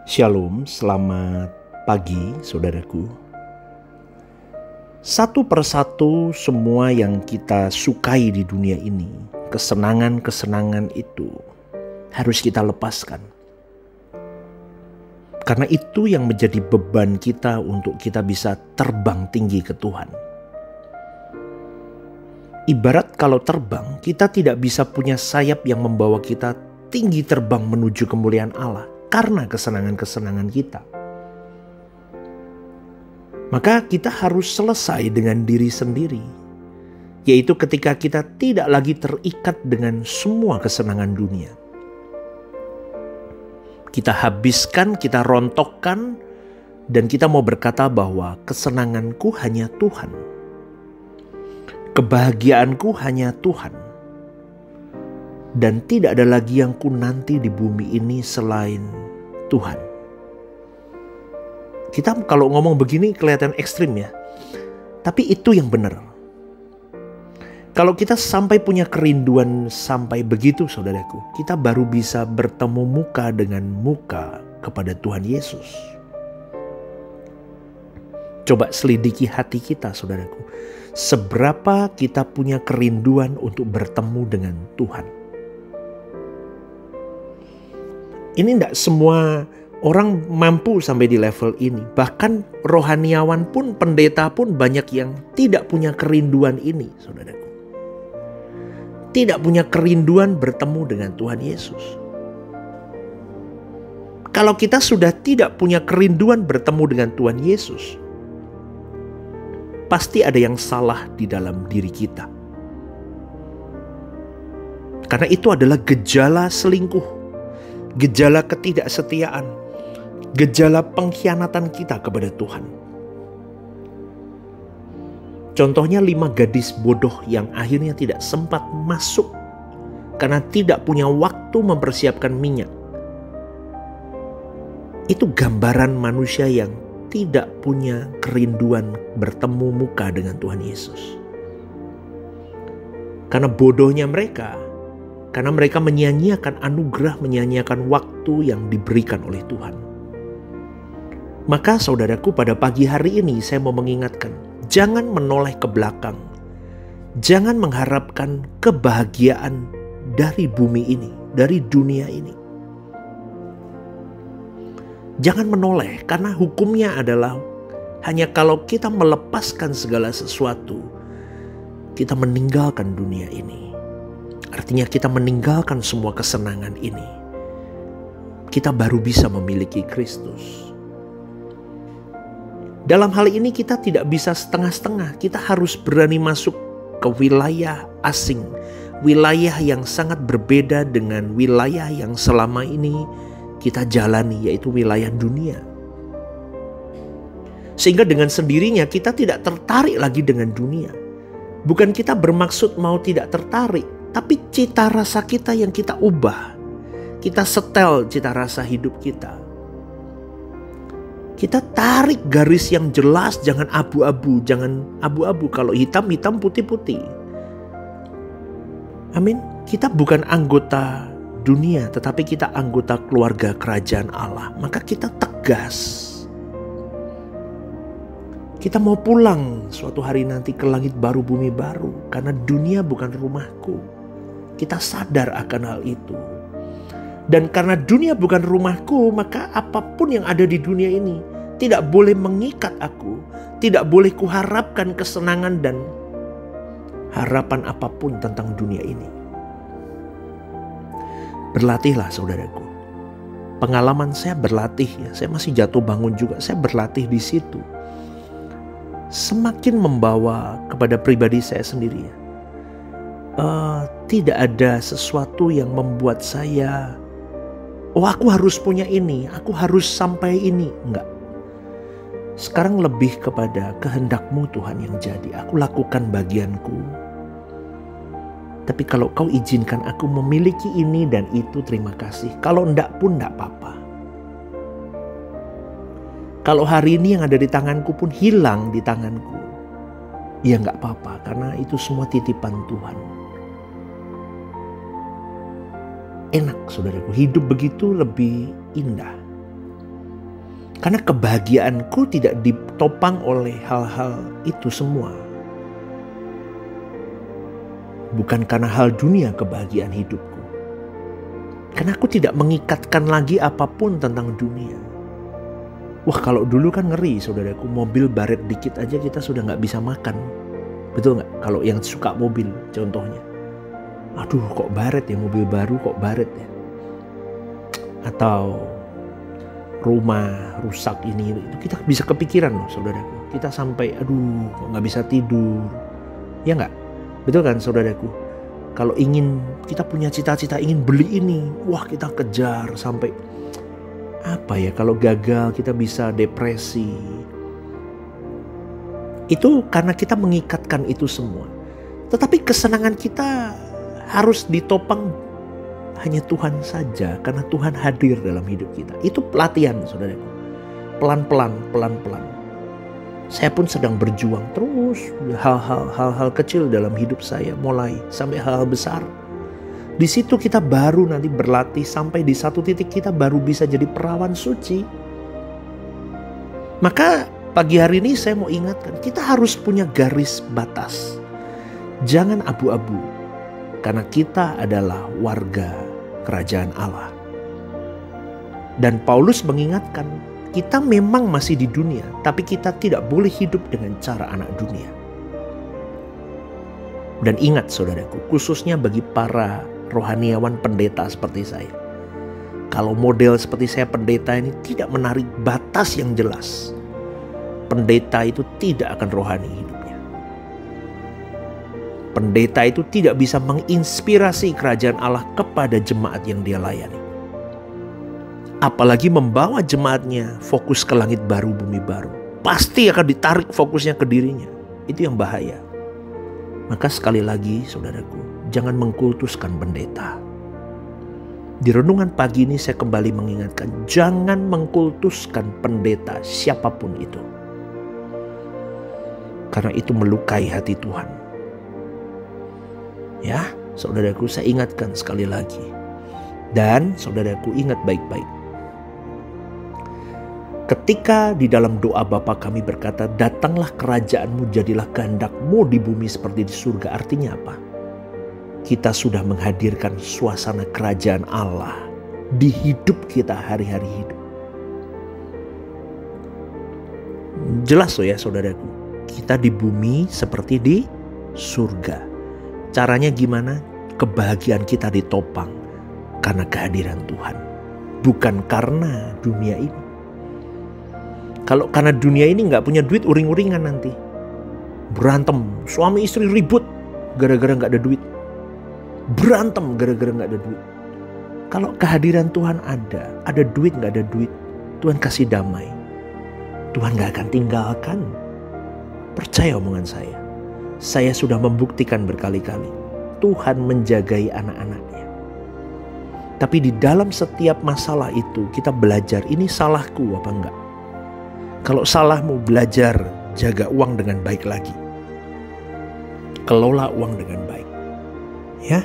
Shalom, selamat pagi saudaraku. Satu persatu semua yang kita sukai di dunia ini, kesenangan-kesenangan itu harus kita lepaskan. Karena itu yang menjadi beban kita untuk kita bisa terbang tinggi ke Tuhan. Ibarat kalau terbang, kita tidak bisa punya sayap yang membawa kita tinggi terbang menuju kemuliaan Allah. Karena kesenangan-kesenangan kita. Maka kita harus selesai dengan diri sendiri. Yaitu ketika kita tidak lagi terikat dengan semua kesenangan dunia. Kita habiskan, kita rontokkan, dan kita mau berkata bahwa kesenanganku hanya Tuhan. Kebahagiaanku hanya Tuhan. Dan tidak ada lagi yang ku nanti di bumi ini selain Tuhan. Kita kalau ngomong begini kelihatan ekstrim ya. Tapi itu yang benar. Kalau kita sampai punya kerinduan sampai begitu saudaraku, kita baru bisa bertemu muka dengan muka kepada Tuhan Yesus. Coba selidiki hati kita saudaraku. Seberapa kita punya kerinduan untuk bertemu dengan Tuhan. Ini tidak semua orang mampu sampai di level ini. Bahkan rohaniawan pun, pendeta pun banyak yang tidak punya kerinduan ini, saudaraku. Tidak punya kerinduan bertemu dengan Tuhan Yesus. Kalau kita sudah tidak punya kerinduan bertemu dengan Tuhan Yesus, pasti ada yang salah di dalam diri kita. Karena itu adalah gejala selingkuh. Gejala ketidaksetiaan, gejala pengkhianatan kita kepada Tuhan. Contohnya 5 gadis bodoh yang akhirnya tidak sempat masuk karena tidak punya waktu mempersiapkan minyak. Itu gambaran manusia yang tidak punya kerinduan bertemu muka dengan Tuhan Yesus. Karena bodohnya mereka, karena mereka menyia-nyiakan anugerah, menyia-nyiakan waktu yang diberikan oleh Tuhan. Maka saudaraku, pada pagi hari ini saya mau mengingatkan, jangan menoleh ke belakang. Jangan mengharapkan kebahagiaan dari bumi ini, dari dunia ini. Jangan menoleh, karena hukumnya adalah hanya kalau kita melepaskan segala sesuatu, kita meninggalkan dunia ini. Artinya kita meninggalkan semua kesenangan ini. Kita baru bisa memiliki Kristus. Dalam hal ini kita tidak bisa setengah-setengah. Kita harus berani masuk ke wilayah asing. Wilayah yang sangat berbeda dengan wilayah yang selama ini kita jalani, yaitu wilayah dunia. Sehingga dengan sendirinya kita tidak tertarik lagi dengan dunia. Bukan kita bermaksud mau tidak tertarik. Tapi cita rasa kita yang kita ubah. Kita setel cita rasa hidup kita. Kita tarik garis yang jelas, jangan abu-abu. Jangan abu-abu, kalau hitam-hitam, putih-putih. Amin. Kita bukan anggota dunia, tetapi kita anggota keluarga kerajaan Allah. Maka kita tegas. Kita mau pulang suatu hari nanti ke langit baru, bumi baru. Karena dunia bukan rumahku. Kita sadar akan hal itu. Dan karena dunia bukan rumahku, maka apapun yang ada di dunia ini tidak boleh mengikat aku. Tidak boleh kuharapkan kesenangan dan harapan apapun tentang dunia ini. Berlatihlah saudaraku. Pengalaman saya berlatih ya. Saya masih jatuh bangun juga. Saya berlatih di situ. Semakin membawa kepada pribadi saya sendiri ya. Tidak ada sesuatu yang membuat saya, aku harus punya ini, aku harus sampai ini. Enggak. Sekarang lebih kepada kehendak-Mu Tuhan yang jadi. Aku lakukan bagianku. Tapi kalau Kau izinkan aku memiliki ini dan itu, terima kasih. Kalau enggak pun enggak apa-apa. Kalau hari ini yang ada di tanganku pun hilang di tanganku, ya enggak apa-apa, karena itu semua titipan Tuhan. Enak saudaraku, hidup begitu lebih indah. Karena kebahagiaanku tidak ditopang oleh hal-hal itu semua. Bukan karena hal dunia kebahagiaan hidupku. Karena aku tidak mengikatkan lagi apapun tentang dunia. Wah, kalau dulu kan ngeri saudaraku, mobil baret dikit aja kita sudah gak bisa makan. Betul gak? Kalau yang suka mobil contohnya. Aduh, kok baret ya, mobil baru kok baret ya. Atau rumah rusak ini itu kita bisa kepikiran loh saudaraku. Kita sampai aduh kok gak bisa tidur. Ya gak? Betul kan saudaraku? Kalau kita punya cita-cita ingin beli ini, wah kita kejar sampai apa ya, kalau gagal kita bisa depresi. Itu karena kita mengikatkan itu semua. Tetapi kesenangan kita harus ditopang hanya Tuhan saja, karena Tuhan hadir dalam hidup kita. Itu pelatihan saudaraku. Pelan-pelan. Saya pun sedang berjuang terus hal-hal kecil dalam hidup saya, mulai sampai hal-hal besar. Di situ kita baru nanti berlatih sampai di satu titik kita baru bisa jadi perawan suci. Maka pagi hari ini saya mau ingatkan, kita harus punya garis batas. Jangan abu-abu, karena kita adalah warga kerajaan Allah. Dan Paulus mengingatkan, kita memang masih di dunia, tapi kita tidak boleh hidup dengan cara anak dunia. Dan ingat saudaraku, khususnya bagi para rohaniawan pendeta seperti saya. Kalau model seperti saya pendeta ini tidak menarik batas yang jelas, pendeta itu tidak akan rohani hidupnya. Pendeta itu tidak bisa menginspirasi kerajaan Allah kepada jemaat yang dia layani. Apalagi membawa jemaatnya fokus ke langit baru, bumi baru. Pasti akan ditarik fokusnya ke dirinya. Itu yang bahaya. Maka sekali lagi saudaraku, jangan mengkultuskan pendeta. Di renungan pagi ini saya kembali mengingatkan, jangan mengkultuskan pendeta siapapun itu. Karena itu melukai hati Tuhan. Ya, saudaraku, saya ingatkan sekali lagi. Dan saudaraku, ingat baik-baik. Ketika di dalam doa Bapa kami berkata, datanglah kerajaanmu, jadilah kehendak-mu di bumi seperti di surga. Artinya apa? Kita sudah menghadirkan suasana kerajaan Allah di hidup kita hari-hari hidup. Jelas loh ya saudaraku, kita di bumi seperti di surga. Caranya gimana? Kebahagiaan kita ditopang karena kehadiran Tuhan, bukan karena dunia ini. Kalau karena dunia ini gak punya duit, uring-uringan nanti. Berantem, suami istri ribut gara-gara gak ada duit. Berantem gara-gara gak ada duit. Kalau kehadiran Tuhan ada duit gak ada duit, Tuhan kasih damai. Tuhan gak akan tinggalkan. Percaya omongan saya. Saya sudah membuktikan berkali-kali. Tuhan menjagai anak-anaknya. Tapi di dalam setiap masalah itu kita belajar, ini salahku apa enggak. Kalau salahmu, belajar jaga uang dengan baik lagi. Kelola uang dengan baik. Ya.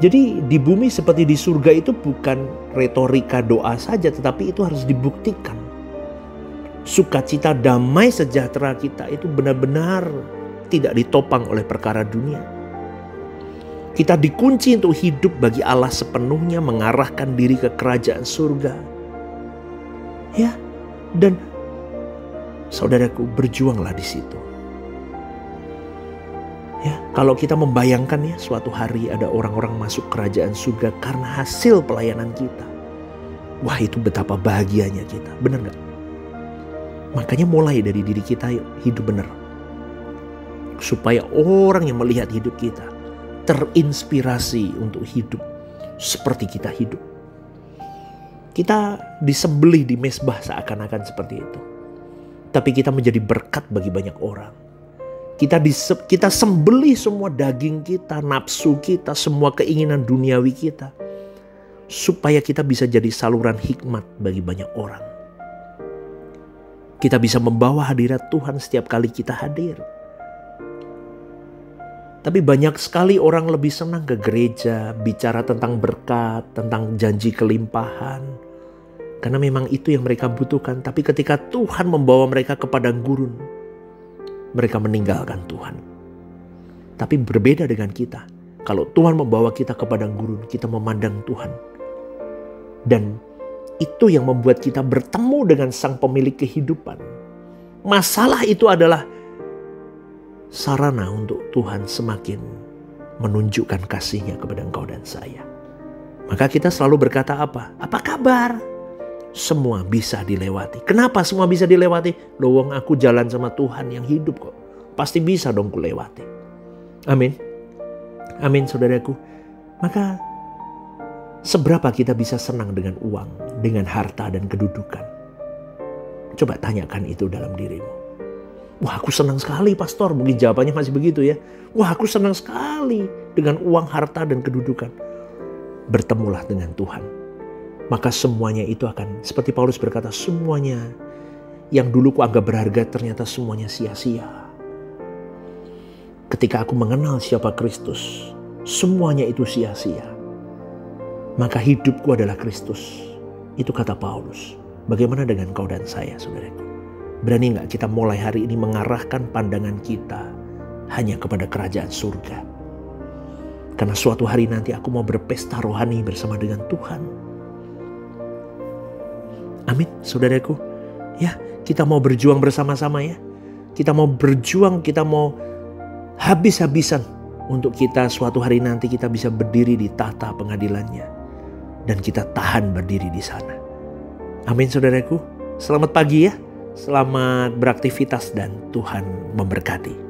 Jadi di bumi seperti di surga itu bukan retorika doa saja, tetapi itu harus dibuktikan. Sukacita, damai, sejahtera kita itu benar-benar tidak ditopang oleh perkara dunia. Kita dikunci untuk hidup bagi Allah sepenuhnya, mengarahkan diri ke kerajaan surga. Ya, dan saudaraku, berjuanglah di situ. Ya, kalau kita membayangkan ya, suatu hari ada orang-orang masuk kerajaan surga karena hasil pelayanan kita. Wah, itu betapa bahagianya kita, benar gak? Makanya mulai dari diri kita, yuk, hidup benar. Supaya orang yang melihat hidup kita terinspirasi untuk hidup seperti kita hidup. Kita disembelih di mezbah seakan-akan seperti itu. Tapi kita menjadi berkat bagi banyak orang. Kita sembelih semua daging kita, nafsu kita, semua keinginan duniawi kita. Supaya kita bisa jadi saluran hikmat bagi banyak orang. Kita bisa membawa hadirat Tuhan setiap kali kita hadir. Tapi banyak sekali orang lebih senang ke gereja, bicara tentang berkat, tentang janji kelimpahan. Karena memang itu yang mereka butuhkan. Tapi ketika Tuhan membawa mereka ke padang gurun, mereka meninggalkan Tuhan. Tapi berbeda dengan kita. Kalau Tuhan membawa kita ke padang gurun, kita memandang Tuhan. Dan itu yang membuat kita bertemu dengan Sang Pemilik kehidupan. Masalah itu adalah sarana untuk Tuhan semakin menunjukkan kasih-Nya kepada engkau dan saya. Maka kita selalu berkata apa? Apa kabar? Semua bisa dilewati. Kenapa semua bisa dilewati? Loh, wong aku jalan sama Tuhan yang hidup kok. Pasti bisa dong ku lewati. Amin. Amin saudaraku. Maka seberapa kita bisa senang dengan uang, dengan harta dan kedudukan? Coba tanyakan itu dalam dirimu. Wah, aku senang sekali pastor. Mungkin jawabannya masih begitu ya. Wah, aku senang sekali dengan uang, harta dan kedudukan. Bertemulah dengan Tuhan. Maka semuanya itu akan, seperti Paulus berkata, semuanya yang dulu ku anggap berharga ternyata semuanya sia-sia. Ketika aku mengenal siapa Kristus, semuanya itu sia-sia. Maka hidupku adalah Kristus. Itu kata Paulus. Bagaimana dengan kau dan saya, saudaraku? Berani gak kita mulai hari ini mengarahkan pandangan kita hanya kepada kerajaan surga? Karena suatu hari nanti aku mau berpesta rohani bersama dengan Tuhan. Amin, saudaraku. Ya, kita mau berjuang bersama-sama ya. Kita mau berjuang, kita mau habis-habisan untuk kita suatu hari nanti kita bisa berdiri di tahta pengadilannya. Dan kita tahan berdiri di sana. Amin, saudaraku. Selamat pagi ya. Selamat beraktivitas dan Tuhan memberkati.